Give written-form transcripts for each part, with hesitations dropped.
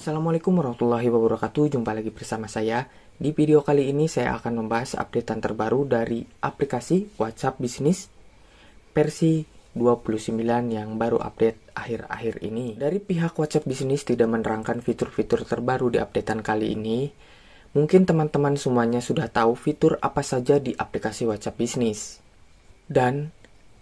Assalamualaikum warahmatullahi wabarakatuh. Jumpa lagi bersama saya. Di video kali ini saya akan membahas updatean terbaru dari aplikasi WhatsApp Business versi 29 yang baru update akhir-akhir ini. Dari pihak WhatsApp Business tidak menerangkan fitur-fitur terbaru di updatean kali ini. Mungkin teman-teman semuanya sudah tahu fitur apa saja di aplikasi WhatsApp Business. Dan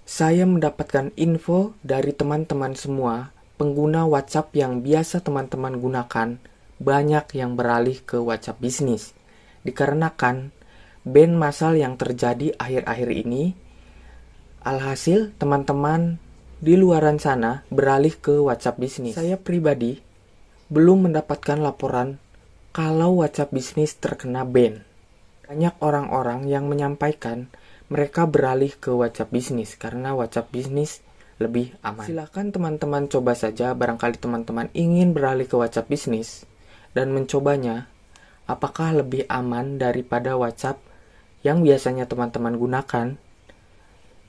saya mendapatkan info dari teman-teman semua pengguna WhatsApp yang biasa teman-teman gunakan banyak yang beralih ke WhatsApp Business. Dikarenakan ban massal yang terjadi akhir-akhir ini, alhasil teman-teman di luaran sana beralih ke WhatsApp Business. Saya pribadi belum mendapatkan laporan kalau WhatsApp Business terkena ban. Banyak orang-orang yang menyampaikan mereka beralih ke WhatsApp Business karena WhatsApp Business lebih aman. Silahkan teman-teman coba saja, barangkali teman-teman ingin beralih ke WhatsApp Business dan mencobanya, apakah lebih aman daripada WhatsApp yang biasanya teman-teman gunakan.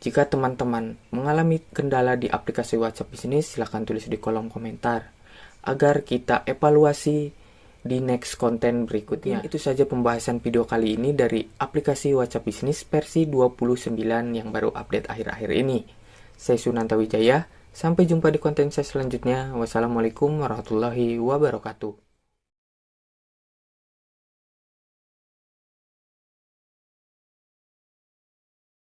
Jika teman-teman mengalami kendala di aplikasi WhatsApp Business, silahkan tulis di kolom komentar agar kita evaluasi di next konten berikutnya. Itu saja pembahasan video kali ini dari aplikasi WhatsApp Business versi 29 yang baru update akhir-akhir ini. Saya Sunanta Wijaya, sampai jumpa di konten saya selanjutnya. Wassalamualaikum warahmatullahi wabarakatuh.